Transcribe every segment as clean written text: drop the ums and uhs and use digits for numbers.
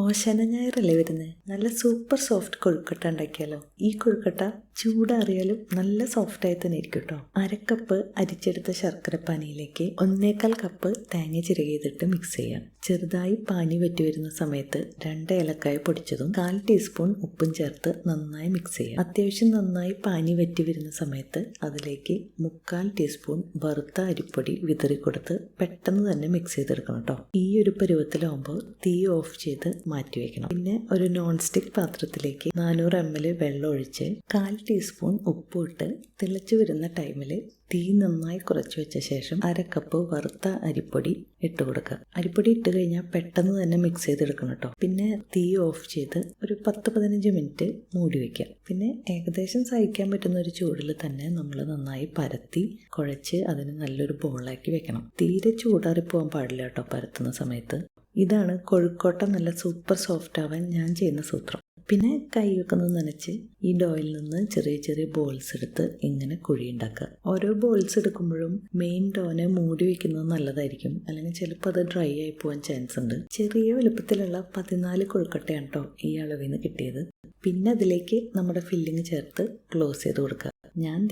ഓശാന ഞായറല്ലേ വരുന്നത്. നല്ല super soft കൊഴുക്കട്ട ഉണ്ടാക്കിയാലോ. ഈ കൊഴുക്കട്ട ചൂടാറിയാലും നല്ല സോഫ്റ്റായി തന്നെ ഇരിക്കും കേട്ടോ. 1/2 കപ്പ് അരിച്ചെടുത്ത ശർക്കര പാനിയിലേക്ക് 1/4 കപ്പ് തേങ്ങ ചിരകിയതിട്ട് മിക്സ് ചെയ്യാം. ചെറുതായി പാനി വറ്റി വരുന്ന സമയത്ത് 2 ഏലക്കായ പൊടിച്ചതും 1/4 ടീസ്പൂൺ ഉപ്പും ചേർത്ത് നന്നായി മിക്സ് ചെയ്യാം. അത്യാവശ്യം നന്നായി പാനി വറ്റി വരുന്ന സമയത്ത് അതിലേക്ക് 3/4 ടീസ്പൂൺ വറുത്ത അരിപ്പൊടി വിതറി കൊടുത്ത് പെട്ടെന്ന് തന്നെ മിക്സ് ചെയ്തെടുക്കണം കേട്ടോ. ഈ ഒരു പരുവത്തിലാവുമ്പോൾ തീ ഓഫ് ചെയ്ത് മാറ്റി വെക്കണം. പിന്നെ ഒരു നോൺ സ്റ്റിക്ക് പാത്രത്തിലേക്ക് 400 ml വെള്ളം ഒഴിച്ച് 1/4 ടീസ്പൂൺ ഉപ്പ് ഇട്ട് തിളച്ചു വരുന്ന ടൈമിൽ തീ നന്നായി കുറച്ച് വെച്ച ശേഷം 1/2 കപ്പ് വറുത്ത അരിപ്പൊടി ഇട്ട് കൊടുക്കുക. അരിപ്പൊടി ഇട്ട് കഴിഞ്ഞാൽ പെട്ടെന്ന് തന്നെ മിക്സ് ചെയ്തെടുക്കണം കേട്ടോ. പിന്നെ തീ ഓഫ് ചെയ്ത് ഒരു 10-15 മിനിറ്റ് മൂടി വയ്ക്കുക. പിന്നെ ഏകദേശം സഹിക്കാൻ പറ്റുന്ന ഒരു ചൂടിൽ തന്നെ നമ്മൾ നന്നായി പരത്തി കുഴച്ച് അതിന് നല്ലൊരു ബോളാക്കി വെക്കണം. തീരെ ചൂടാറിപ്പോകാൻ പാടില്ല കേട്ടോ പരത്തുന്ന സമയത്ത്. ഇതാണ് കൊഴുക്കട്ട നല്ല സൂപ്പർ സോഫ്റ്റ് ആവാൻ ഞാൻ ചെയ്യുന്ന സൂത്രം. പിന്നെ കൈയൊക്കെ ഒന്ന് നനച്ച് ഈ ഡോയിൽ നിന്ന് ചെറിയ ചെറിയ ബോൾസ് എടുത്ത് ഇങ്ങനെ കുഴി ഉണ്ടാക്കുക. ഓരോ ബോൾസ് എടുക്കുമ്പോഴും മെയിൻ ഡോനെ മൂടി വയ്ക്കുന്നത് നല്ലതായിരിക്കും, അല്ലെങ്കിൽ ചിലപ്പോൾ അത് ഡ്രൈ ആയി പോകാൻ ചാൻസ് ഉണ്ട്. ചെറിയ വലുപ്പത്തിലുള്ള 14 കൊഴുക്കട്ടയാണ് കേട്ടോ ഈ അളവിൽ നിന്ന് കിട്ടിയത്. പിന്നെ അതിലേക്ക് നമ്മുടെ ഫില്ലിങ് ചേർത്ത് ക്ലോസ് ചെയ്ത് കൊടുക്കുക. ഞാൻ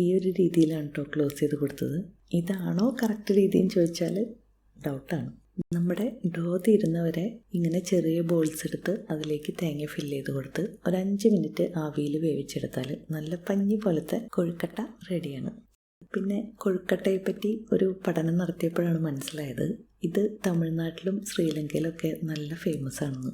ഈ ഒരു രീതിയിലാണ് കേട്ടോ ക്ലോസ് ചെയ്ത് കൊടുത്തത്. ഇതാണോ കറക്റ്റ് രീതിയെന്ന് ചോദിച്ചാൽ ഡൗട്ടാണ്. നമ്മുടെ ഡോ തീരുന്നവരെ ഇങ്ങനെ ചെറിയ ബോൾസ് എടുത്ത് അതിലേക്ക് തേങ്ങ ഫില്ല് ചെയ്ത് കൊടുത്ത് ഒരു 5 മിനിറ്റ് ആവിയിൽ വേവിച്ചെടുത്താൽ നല്ല പഞ്ഞി പോലത്തെ കൊഴുക്കട്ട റെഡിയാണ്. പിന്നെ കൊഴുക്കട്ടയെ പറ്റി ഒരു പഠനം നടത്തിയപ്പോഴാണ് മനസ്സിലായത് ഇത് തമിഴ്നാട്ടിലും ശ്രീലങ്കയിലൊക്കെ നല്ല ഫേമസ് ആണെന്ന്.